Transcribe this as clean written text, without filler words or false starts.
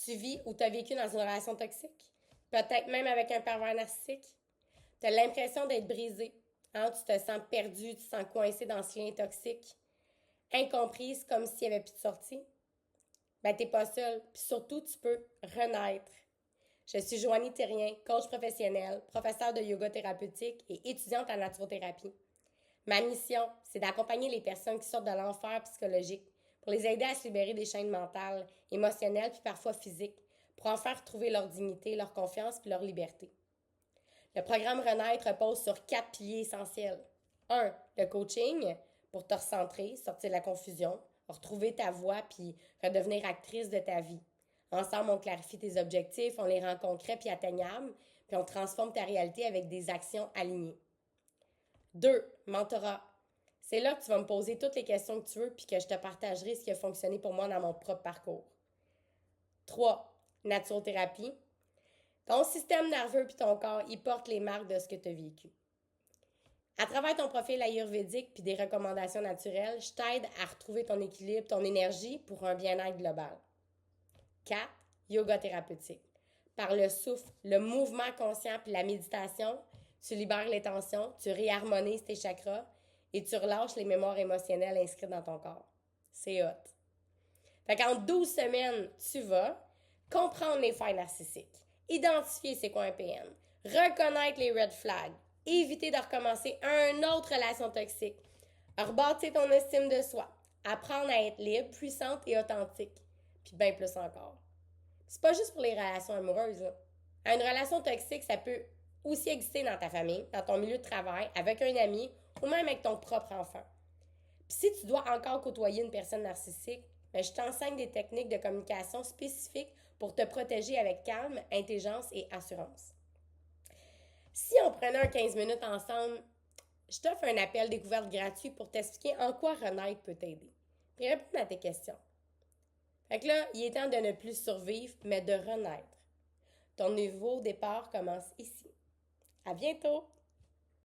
Tu vis ou tu as vécu dans une relation toxique? Peut-être même avec un pervers narcissique? Tu as l'impression d'être brisé. Hein? Tu te sens perdu, tu te sens coincé dans ce lien toxique. Incomprise, comme s'il n'y avait plus de sortie. Ben, t'es pas seul. Puis surtout, tu peux renaître. Je suis Joanie Thérien, coach professionnel, professeure de yoga thérapeutique et étudiante en naturothérapie. Ma mission, c'est d'accompagner les personnes qui sortent de l'enfer psychologique pour les aider à se libérer des chaînes mentales, émotionnelles puis parfois physiques, pour en faire trouver leur dignité, leur confiance puis leur liberté. Le programme Renaître repose sur 4 piliers essentiels. 1. Le coaching pour te recentrer, sortir de la confusion, retrouver ta voix puis redevenir actrice de ta vie. Ensemble, on clarifie tes objectifs, on les rend concrets puis atteignables, puis on transforme ta réalité avec des actions alignées. 2. Mentorat. C'est là que tu vas me poser toutes les questions que tu veux puis que je te partagerai ce qui a fonctionné pour moi dans mon propre parcours. 3. Naturothérapie. Ton système nerveux puis ton corps, ils portent les marques de ce que tu as vécu. À travers ton profil ayurvédique puis des recommandations naturelles, je t'aide à retrouver ton équilibre, ton énergie pour un bien-être global. 4. Yoga thérapeutique. Par le souffle, le mouvement conscient puis la méditation, tu libères les tensions, tu réharmonises tes chakras et tu relâches les mémoires émotionnelles inscrites dans ton corps. C'est hot. Fait qu'en 12 semaines, tu vas comprendre les failles narcissiques, identifier c'est quoi un PN, reconnaître les red flags, éviter de recommencer une autre relation toxique, rebâtir ton estime de soi, apprendre à être libre, puissante et authentique, puis bien plus encore. C'est pas juste pour les relations amoureuses. Là. Une relation toxique, ça peut aussi exister dans ta famille, dans ton milieu de travail, avec un ami ou même avec ton propre enfant. Puis si tu dois encore côtoyer une personne narcissique, ben, je t'enseigne des techniques de communication spécifiques pour te protéger avec calme, intelligence et assurance. Si on prenait un 15 minutes ensemble, je t'offre un appel découverte gratuit pour t'expliquer en quoi Renaître peut t'aider. Puis répondre à tes questions. Fait que là, il est temps de ne plus survivre, mais de renaître. Ton nouveau départ commence ici. À bientôt!